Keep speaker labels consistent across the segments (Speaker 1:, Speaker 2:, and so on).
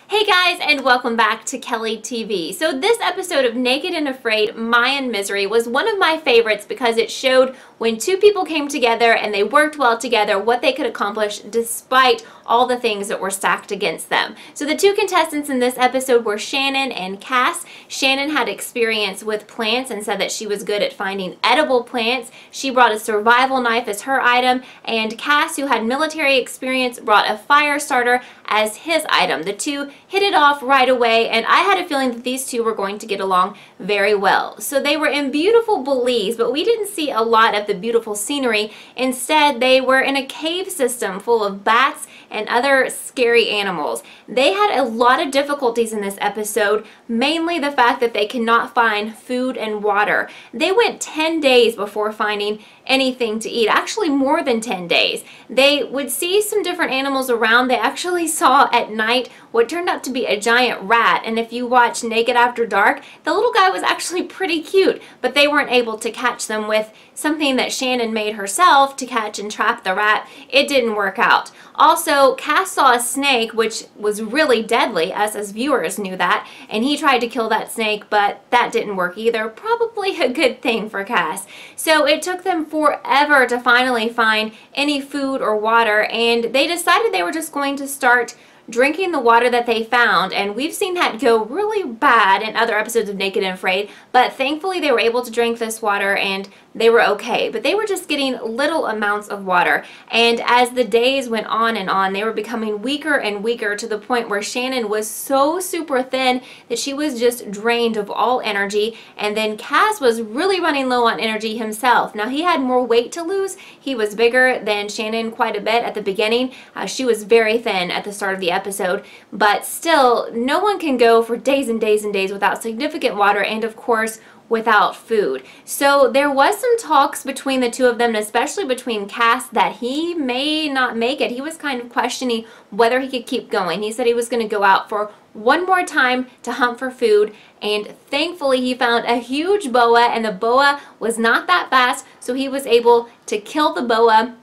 Speaker 1: Hey guys, and welcome back to Kelly TV. So this episode of Naked and Afraid, Mayan Misery was one of my favorites because it showed when two people came together and they worked well together what they could accomplish despite all the things that were stacked against them. So the two contestants in this episode were Shannon and Cass. Shannon had experience with plants and said that she was good at finding edible plants. She brought a survival knife as her item, and Cass, who had military experience, brought a fire starter as his item. The two hit it off right away, and I had a feeling that these two were going to get along very well. So they were in beautiful Belize, but we didn't see a lot of the beautiful scenery. Instead, they were in a cave system full of bats and other scary animals. They had a lot of difficulties in this episode, mainly the fact that they cannot find food and water. They went 10 days before finding anything to eat, actually more than 10 days. They would see some different animals around. They actually saw at night what turned out to be a giant rat, and if you watch Naked After Dark, the little guy was actually pretty cute, but they weren't able to catch them with something that Shannon made herself to catch and trap the rat. It didn't work out. Also, Cass saw a snake, which was really deadly. Us as viewers knew that, and he tried to kill that snake, but that didn't work either. Probably a good thing for Cass. So it took them forever to finally find any food or water, and they decided they were just going to start drinking the water that they found, and we've seen that go really bad in other episodes of Naked and Afraid, but thankfully they were able to drink this water and they were okay. But they were just getting little amounts of water, and as the days went on and on, they were becoming weaker and weaker to the point where Shannon was so super thin that she was just drained of all energy, and then Cass was really running low on energy himself. Now, he had more weight to lose. He was bigger than Shannon quite a bit at the beginning. She was very thin at the start of the episode, but still, no one can go for days and days and days without significant water and, of course, without food. So there was some talks between the two of them, and especially between Cass, that he may not make it. He was kind of questioning whether he could keep going. He said he was going to go out for one more time to hunt for food, and thankfully he found a huge boa, and the boa was not that fast, so he was able to kill the boa.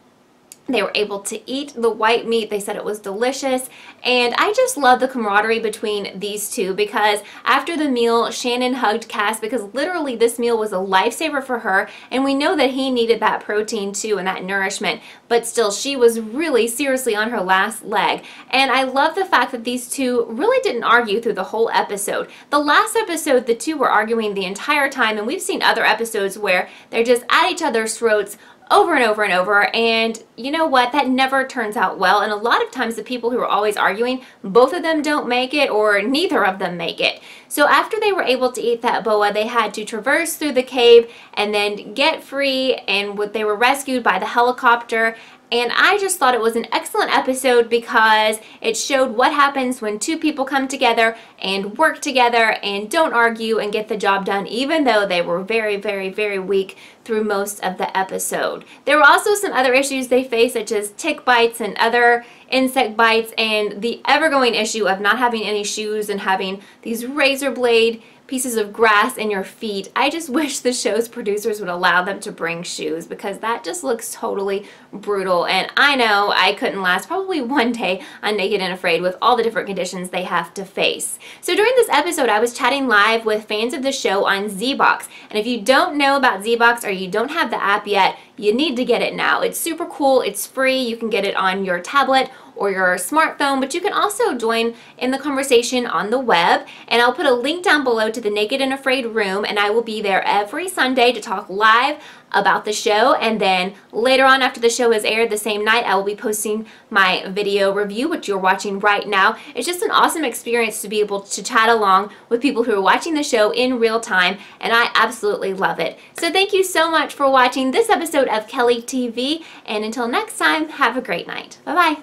Speaker 1: They were able to eat the white meat. They said it was delicious. And I just love the camaraderie between these two, because after the meal, Shannon hugged Cass because literally this meal was a lifesaver for her. And we know that he needed that protein too and that nourishment. But still, she was really seriously on her last leg. And I love the fact that these two really didn't argue through the whole episode. The last episode, the two were arguing the entire time. And we've seen other episodes where they're just at each other's throats over and over and over, and you know what, that never turns out well. And a lot of times the people who are always arguing, both of them don't make it, or neither of them make it. So after they were able to eat that boa, they had to traverse through the cave and then get free, and they were rescued by the helicopter. And I just thought it was an excellent episode because it showed what happens when two people come together and work together and don't argue and get the job done, even though they were very, very, very weak through most of the episode. There were also some other issues they faced, such as tick bites and other insect bites, and the ever-going issue of not having any shoes and having these razor blade pieces of grass in your feet. I just wish the show's producers would allow them to bring shoes, because that just looks totally brutal, and I know I couldn't last probably one day on Naked and Afraid with all the different conditions they have to face. So during this episode, I was chatting live with fans of the show on ZBox, and if you don't know about ZBox or you don't have the app yet, you need to get it now. It's super cool, it's free, you can get it on your tablet or your smartphone, but you can also join in the conversation on the web, and I'll put a link down below to the Naked and Afraid room, and I will be there every Sunday to talk live about the show, and then later on after the show has aired the same night, I will be posting my video review, which you're watching right now. It's just an awesome experience to be able to chat along with people who are watching the show in real time, and I absolutely love it. So thank you so much for watching this episode of Kelly TV, and until next time, have a great night. Bye-bye.